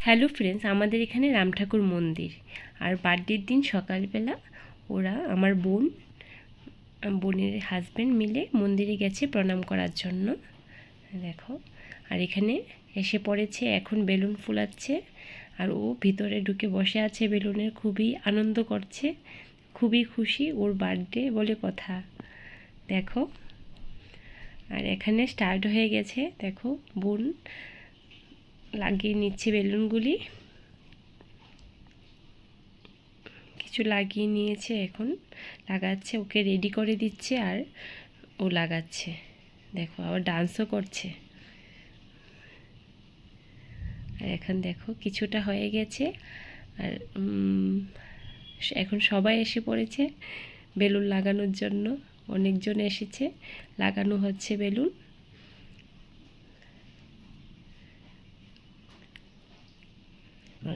Hello friends, আমাদের এখানে রাম ঠাকুর মন্দির। আর বার্থডের দিন সকালবেলা ওরা আমার বোনের হাজব্যান্ড মিলে মন্দিরে গেছে প্রণাম করার জন্য। দেখো, আর এখানে এসে পড়েছে, এখন বেলুন ফুলাচ্ছে আর ও ভিতরে ঢুকে বসে আছে, বেলুনের খুবই আনন্দ করছে, খুবই খুশি, ওর বার্থডে বলে কথা। দেখো, আর এখানে স্টার্ট হয়ে গেছে, দেখো বোন লাগিয়ে নিচ্ছে বেলুনগুলি, কিছু লাগিয়ে নিয়েছে, এখন লাগাচ্ছে, ওকে রেডি করে দিচ্ছে আর ও লাগাচ্ছে। দেখো, আবার ডান্সও করছে। আর এখন দেখো কিছুটা হয়ে গেছে, আর এখন সবাই এসে পড়েছে বেলুন লাগানোর জন্য, অনেকজন এসেছে, লাগানো হচ্ছে বেলুন।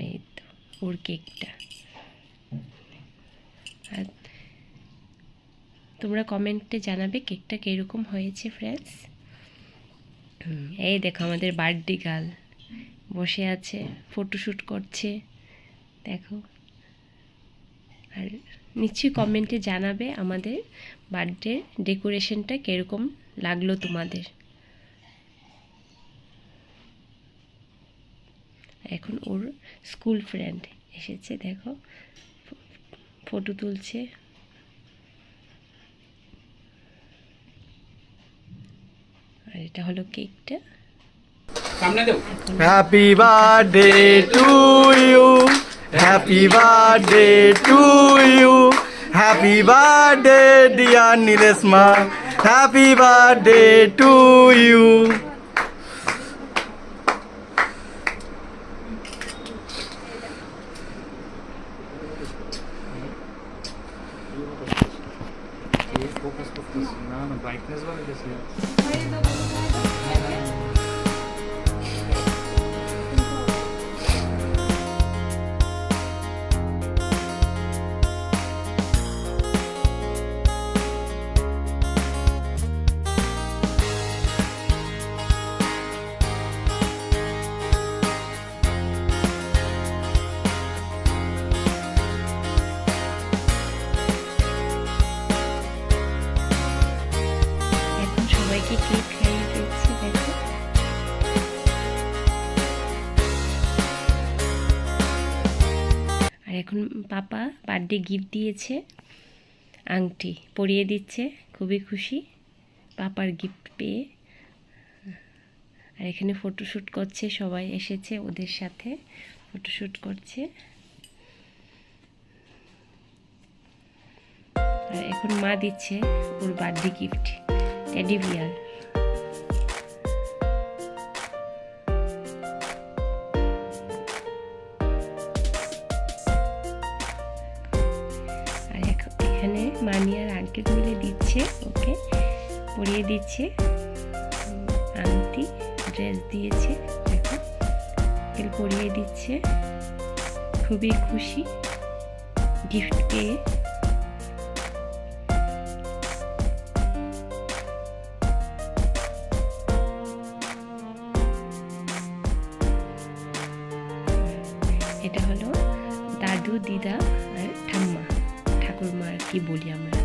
এই তো ওর কেকটা। আর তোমরা কমেন্টে জানাবে কেকটা কীরকম হয়েছে ফ্রেন্ডস। এই দেখো আমাদের বার্থডে গার্ল বসে আছে, ফটোশ্যুট করছে, দেখো। আর নিশ্চয়ই কমেন্টে জানাবে আমাদের বার্থডে ডেকোরেশনটা কীরকম লাগলো তোমাদের। এখন ওর স্কুল ফ্রেন্ড এসেছে, দেখো ফটো তুলছে। আর এটা হলো কেকটা। Happy birthday to you, happy birthday to you, happy birthday dear নীলেশমা, happy birthday to you. Focus করতেছি না, ব্রাইটনেস বাড়াইতেছি। সবাইকে কেক খাইয়ে দিচ্ছি, দেখো। আর এখন পাপা বার্থডে গিফট দিয়েছে, আংটি পরিয়ে দিচ্ছে, খুবই খুশি পাপার গিফট পেয়ে। আর এখানে ফটোশ্যুট করছে, সবাই এসেছে ওদের সাথে ফটোশ্যুট করছে। আর এখন মা দিচ্ছে ওর বার্থডে গিফট, টেডি বিয়ার। আর এখানে মানি আর আঙ্কেল মিলে দিচ্ছে, ওকে পরিয়ে দিচ্ছে আংটি, ড্রেস দিয়েছে, দেখো আঙ্কেল পরিয়ে দিচ্ছে, খুবই খুশি গিফট পেয়ে। এটা হলো দাদু, দিদা আর ঠাকুরমা আর কি বলি আমরা।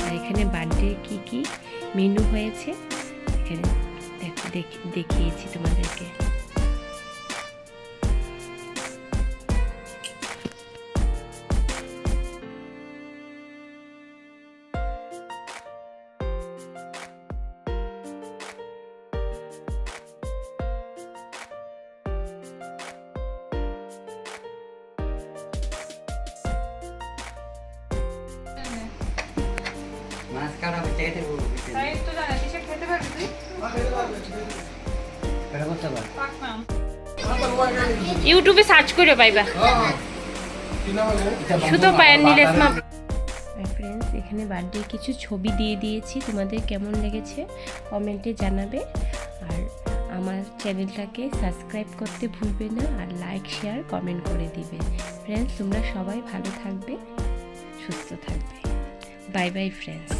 আর এখানে বার্থডে কি কি মেনু হয়েছে এখানে দেখিয়েছি তোমাদেরকে। ইউটিউবে সার্চ করে পাইবা, শুধু পায়ের নীলেশমা। ফ্রেন্ডস, এখানে বার্থডে কিছু ছবি দিয়ে দিয়েছি, তোমাদের কেমন লেগেছে কমেন্টে জানাবে। আর আমার চ্যানেলটাকে সাবস্ক্রাইব করতে ভুলবে না, আর লাইক শেয়ার কমেন্ট করে দিবে। ফ্রেন্ডস, তোমরা সবাই ভালো থাকবে, সুস্থ থাকবে। Bye bye friends.